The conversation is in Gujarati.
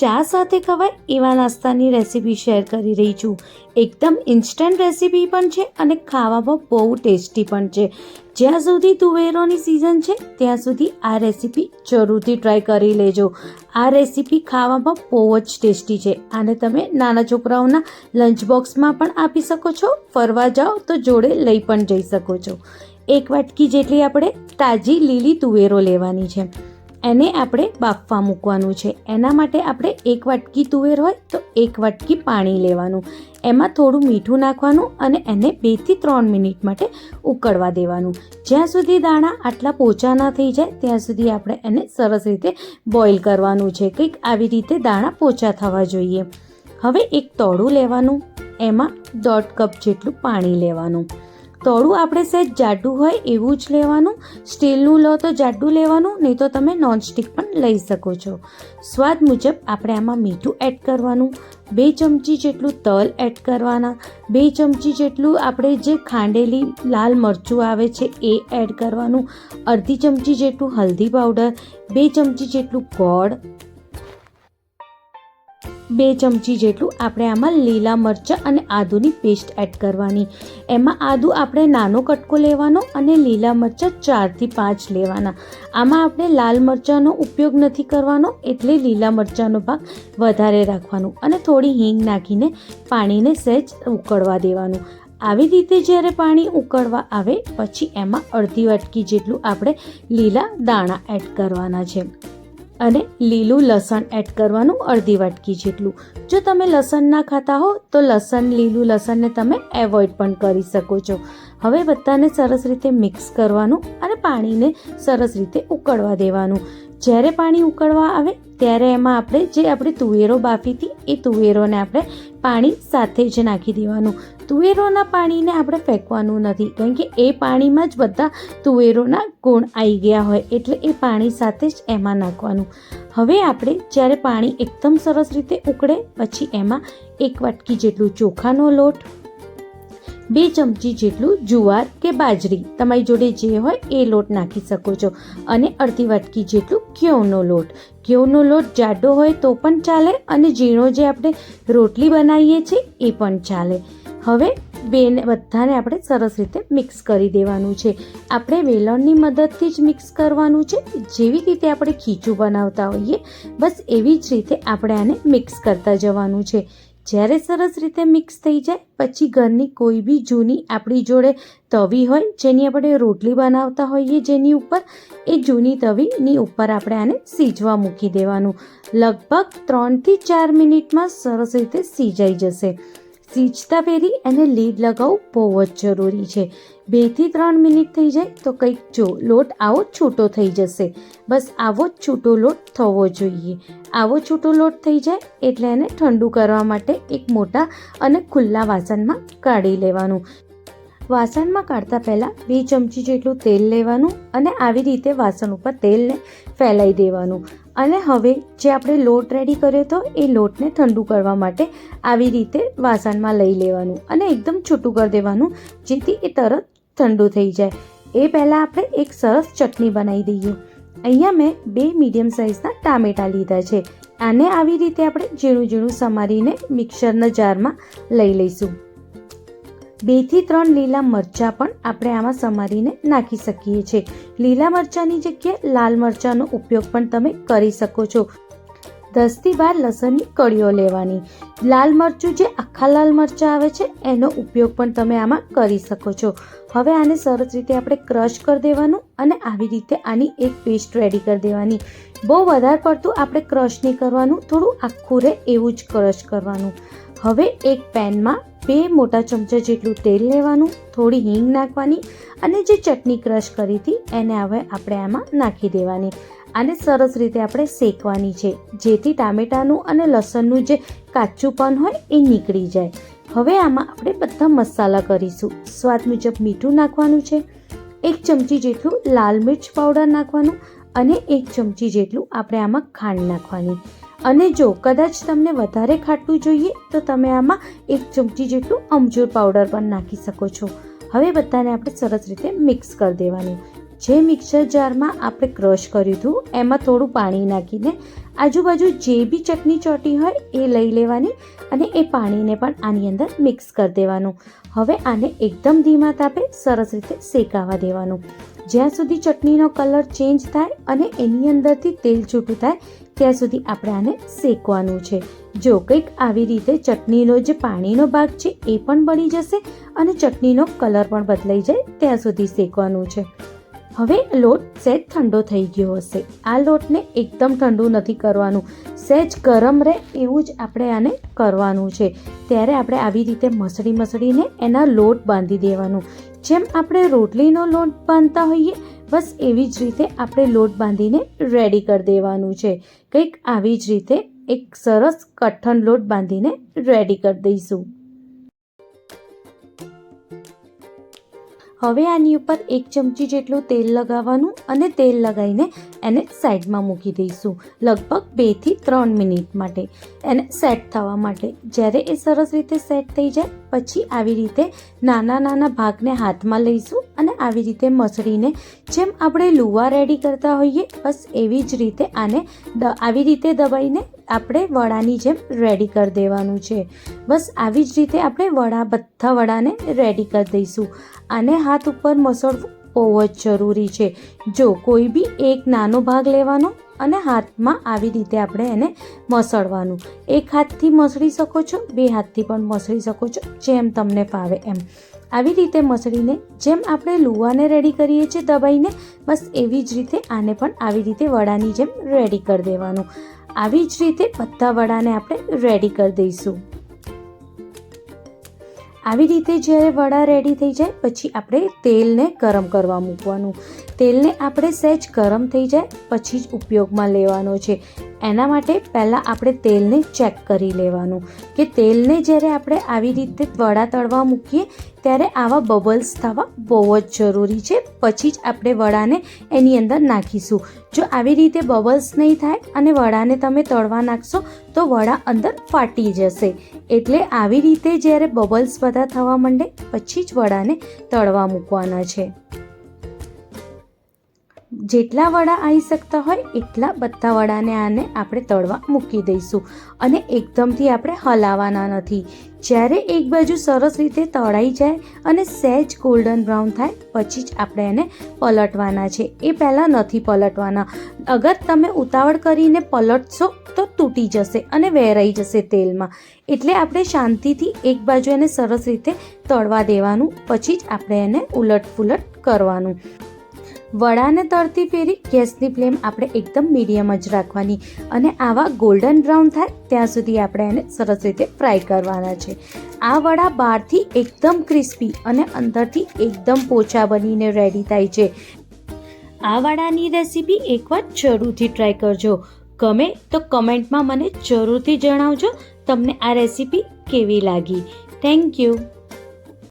ચા સાથે ખવાય એવા નાસ્તાની રેસીપી શેર કરી રહી છું। એકદમ ઇન્સ્ટન્ટ રેસીપી પણ છે અને ખાવામાં બહુ ટેસ્ટી પણ છે। જ્યાં સુધી તુવેરોની સિઝન છે ત્યાં સુધી આ રેસીપી જરૂરથી ટ્રાય કરી લેજો। આ રેસીપી ખાવામાં બહુ જ ટેસ્ટી છે। આને તમે નાના છોકરાઓના લંચ બોક્સમાં પણ આપી શકો છો, ફરવા જાઓ તો જોડે લઈ પણ જઈ શકો છો। 1 વાટકી જેટલી આપણે તાજી લીલી તુવેરો લેવાની છે। એને આપણે બાફવા મૂકવાનું છે। એના માટે આપણે 1 વાટકી તુવેર હોય તો 1 વાટકી પાણી લેવાનું, એમાં થોડું મીઠું નાખવાનું અને એને 2 થી 3 મિનિટ માટે ઉકળવા દેવાનું। જ્યાં સુધી દાણા આટલા પોચા ના થઈ જાય ત્યાં સુધી આપણે એને સરસ રીતે બોઇલ કરવાનું છે। કંઈક આવી રીતે દાણા પોચા થવા જોઈએ। હવે એક તોડું લેવાનું, એમાં 1.5 કપ જેટલું પાણી લેવાનું। તોડું આપણે સહેજ જાડું હોય એવું જ લેવાનું। સ્ટીલનું લો તો જાડું લેવાનું, નહીં તો તમે નોનસ્ટિક પણ લઈ શકો છો। સ્વાદ મુજબ આપણે આમાં મીઠું એડ કરવાનું, 2 ચમચી જેટલું તલ એડ કરવાના, 2 ચમચી જેટલું આપણે જે ખાંડેલી લાલ મરચું આવે છે એ એડ કરવાનું, અડધી ચમચી જેટલું હલ્દી પાવડર, 2 ચમચી જેટલું ગોળ, 2 ચમચી જેટલું આપણે આમાં લીલા મરચાં અને આદુની પેસ્ટ એડ કરવાની। એમાં આદુ આપણે નાનો કટકો લેવાનો અને લીલા મરચાં 4 થી 5 લેવાના। આમાં આપણે લાલ મરચાંનો ઉપયોગ નથી કરવાનો, એટલે લીલા મરચાંનો ભાગ વધારે રાખવાનો અને થોડી હિંગ નાખીને પાણીને સહેજ ઉકળવા દેવાનું। આવી રીતે જ્યારે પાણી ઉકળવા આવે પછી એમાં અડધી વાટકી જેટલું આપણે લીલા દાણા એડ કરવાના છે અને લીલું લસણ એડ કરવાનું અડધી વાટકી જેટલું। જો તમે લસણ ના ખાતા હો તો લીલું લસણને તમે એવોઇડ પણ કરી શકો છો। હવે બધાને સરસ રીતે મિક્સ કરવાનું અને પાણીને સરસ રીતે ઉકળવા દેવાનું। જ્યારે પાણી ઉકળવા આવે ત્યારે એમાં આપણે તુવેરો બાફી હતી એ તુવેરોને આપણે પાણી સાથે જ નાખી દેવાનું। તુવેરોના પાણીને આપણે ફેંકવાનું નથી, કારણ કે એ પાણીમાં જ બધા તુવેરોના ગુણ આવી ગયા હોય, એટલે એ પાણી સાથે જ એમાં નાખવાનું। હવે આપણે જ્યારે પાણી એકદમ સરસ રીતે ઉકળે પછી એમાં 1 વાટકી જેટલું ચોખાનો લોટ, 2 ચમચી જેટલું જુવાર કે બાજરી, તમારી જોડે જે હોય એ લોટ નાખી શકો છો, અને અડધી વાટકી જેટલું ઘઉંનો લોટ। ઘઉંનો લોટ જાડો હોય તો પણ ચાલે અને ઝીણો જે આપણે રોટલી બનાવીએ છીએ એ પણ ચાલે। હવે બધાને આપણે સરસ રીતે મિક્સ કરી દેવાનું છે। આપણે વેલણની મદદથી જ મિક્સ કરવાનું છે, જેવી રીતે આપણે ખીચું બનાવતા હોઈએ બસ એવી જ રીતે આપણે આને મિક્સ કરતા જવાનું છે। જ્યારે સરસ રીતે મિક્સ થઈ જાય પછી ઘરની કોઈ બી જૂની આપણી જોડે તવી હોય જેની આપણે રોટલી બનાવતા હોઈએ જેની ઉપર, એ જૂની તવીની ઉપર આપણે આને સીજવા મૂકી દેવાનું। લગભગ 3 થી 4 મિનિટમાં સરસ રીતે સીજાઈ જશે। સીજતા ફેરી એને લીડ લગાવવું બહુ જ જરૂરી છે। 2 થી 3 મિનિટ થઈ જાય તો કંઈક જો લોટ આવો છૂટો થઈ જશે, બસ આવો જ છૂટો લોટ થવો જોઈએ। આવો છૂટો લોટ થઈ જાય એટલે એને ઠંડુ કરવા માટે એક મોટા અને ખુલ્લા વાસણમાં કાઢી લેવાનું। વાસણમાં કાઢતા પહેલાં 2 ચમચી જેટલું તેલ લેવાનું અને આવી રીતે વાસણ ઉપર તેલને ફેલાઈ દેવાનું। અને હવે જે આપણે લોટ રેડી કર્યો હતો એ લોટને ઠંડુ કરવા માટે આવી રીતે વાસણમાં લઈ લેવાનું અને એકદમ છૂટું કરી દેવાનું, જેથી એ તરત ઠંડુ થઈ જાય। એ પહેલાં આપણે એક સરસ ચટણી બનાવી દઈએ। અહીંયા મેં 2 મીડિયમ સાઇઝના ટામેટાં લીધા છે। આને આવી રીતે આપણે ઝીણું ઝીણું સમારીને મિક્સરના જારમાં લઈ લઈશું। 2 થી 3 લીલા મરચાં પણ આપણે આમાં સમારીને નાખી શકીએ છીએ। લીલા મરચાંની જગ્યાએ લાલ મરચાંનો ઉપયોગ પણ તમે કરી શકો છો। 10 થી 12 લસણની કળીઓ લેવાની। લાલ મરચું જે આખા લાલ મરચાં આવે છે એનો ઉપયોગ પણ તમે આમાં કરી શકો છો। હવે આને સરસ રીતે આપણે ક્રશ કરી દેવાનું અને આવી રીતે આની એક પેસ્ટ રેડી કરી દેવાની। બહુ વધારે પડતું આપણે ક્રશ નહીં કરવાનું, થોડું આખું રહે એવું જ ક્રશ કરવાનું। હવે એક પેનમાં 2 મોટા ચમચા જેટલું તેલ લેવાનું, થોડી હિંગ નાખવાની અને જે ચટણી ક્રશ કરી હતી એને હવે આપણે આમાં નાખી દેવાની। આને સરસ રીતે આપણે શેકવાની છે, જેથી ટામેટાનું અને લસણનું જે કાચુંપણ હોય એ નીકળી જાય। હવે આમાં આપણે બધા મસાલા કરીશું। સ્વાદ મુજબ મીઠું નાખવાનું છે, 1 ચમચી જેટલું લાલ મિર્ચ પાવડર નાખવાનું અને 1 ચમચી જેટલું આપણે આમાં ખાંડ નાખવાની। અને જો કદાચ તમને વધારે ખાટું જોઈએ તો તમે આમાં 1 ચમચી જેટલું અમચૂર પાવડર પણ નાખી શકો છો। હવે બધાને આપણે સરસ રીતે મિક્સ કરી દેવાનું। જે મિક્સર જારમાં આપણે ક્રશ કર્યું હતું એમાં થોડું પાણી નાખીને આજુબાજુ જે બી ચટણી ચોટી હોય એ લઈ લેવાની અને એ પાણીને પણ આની અંદર મિક્સ કરી દેવાનું. હવે આને એકદમ ધીમા તાપે સરસ રીતે શેકાવા દેવાનું. જ્યાં સુધી ચટણીનો કલર ચેન્જ થાય અને એની અંદરથી તેલ છૂટું થાય ત્યાં સુધી આપણે આને શેકવાનું છે. જો કંઈક આવી રીતે ચટણીનો જે પાણીનો ભાગ છે એ પણ બળી જશે અને ચટણીનો કલર પણ બદલાઈ જાય ત્યાં સુધી શેકવાનું છે. હવે લોટ સહેજ ઠંડો થઈ ગયો હશે. આ લોટને એકદમ ઠંડુ નથી કરવાનું, સહેજ ગરમ રહે એવું જ આપણે આને કરવાનું છે. ત્યારે આપણે આવી રીતે મસળીને એના લોટ બાંધી દેવાનું. જેમ આપણે રોટલીનો લોટ બાંધતા હોઈએ બસ એવી જ રીતે આપણે લોટ બાંધીને રેડી કરી દેવાનું છે. કંઈક આવી જ રીતે એક સરસ કઠણ લોટ બાંધીને રેડી કરી દઈશું. હવે આની ઉપર 1 ચમચી જેટલું તેલ લગાવવાનું અને તેલ લગાવીને એને સાઈડમાં મૂકી દઈશું લગભગ 2 થી 3 મિનિટ માટે એને સેટ થવા માટે. જ્યારે એ સરસ રીતે સેટ થઈ જાય પછી આવી રીતે નાના ભાગને હાથમાં લઈશું અને આવી રીતે મસળીને જેમ આપણે લુવા રેડી કરતા હોઈએ બસ એવી જ રીતે આને આવી રીતે દબાઈને આપણે વડાની જેમ રેડી કરી દેવાનું છે. બસ આવી જ રીતે આપણે બધા વડાને રેડી કરી દઈશું. આને હાથ ઉપર મસળવું બહુ જ જરૂરી છે. જો કોઈ બી એક નાનો ભાગ લેવાનો અને હાથમાં આવી રીતે આપણે એને મસળવાનું. એક હાથથી મસળી શકો છો, 2 હાથથી પણ મસળી શકો છો, જેમ તમને ફાવે એમ. આવી રીતે મસળીને જેમ આપણે લુવાને રેડી કરીએ છીએ દબાઈને બસ એવી જ રીતે આને પણ આવી રીતે વડાની જેમ રેડી કરી દેવાનું. આવી જ રીતે બધા વડાને આપણે રેડી કરી દઈશું. આવી રીતે જ્યારે વડા રેડી થઈ જાય પછી આપણે તેલને ગરમ કરવા મૂકવાનું. તેલને આપણે સહેજ ગરમ થઈ જાય પછી જ ઉપયોગમાં લેવાનો છે. એના માટે પહેલાં આપણે તેલને ચેક કરી લેવાનું કે તેલને જ્યારે આપણે આવી રીતે વડા તળવા મૂકીએ ત્યારે આવા બબલ્સ થવા બહુ જ જરૂરી છે. પછી જ આપણે વડાને એની અંદર નાખીશું. જો આવી રીતે બબલ્સ નહીં થાય અને વડાને તમે તળવા નાખશો તો વડા અંદર ફાટી જશે. એટલે આવી રીતે જ્યારે બબલ્સ બધા થવા માંડે પછી જ વડાને તળવા મૂકવાના છે. જેટલા વડા આવી શકતા હોય એટલા બધા વડાને આને આપણે તળવા મૂકી દઈશું અને એકદમથી આપણે હલાવવાના નથી. જ્યારે એક બાજુ સરસ રીતે તળાઈ જાય અને સહેજ ગોલ્ડન બ્રાઉન થાય પછી જ આપણે એને પલટવાના છે. એ પહેલાં નથી પલટવાના. અગર તમે ઉતાવળ કરીને પલટશો તો તૂટી જશે અને વેરાઈ જશે તેલમાં. એટલે આપણે શાંતિથી એક બાજુ એને સરસ રીતે તળવા દેવાનું પછી જ આપણે એને ઉલટપુલટ કરવાનું. વડાને તળતી ફેરી ગેસની ફ્લેમ આપણે એકદમ મીડિયમ જ રાખવાની અને આવા ગોલ્ડન બ્રાઉન થાય ત્યાં સુધી આપણે એને સરસ રીતે ફ્રાય કરવાના છે. આ વડા બહારથી એકદમ ક્રિસ્પી અને અંદરથી એકદમ પોચા બનીને રેડી થાય છે. આ વડાની રેસીપી એકવાર જરૂરથી ટ્રાય કરજો. ગમે તો કમેન્ટમાં મને જરૂરથી જણાવજો તમને આ રેસીપી કેવી લાગી. Thank you.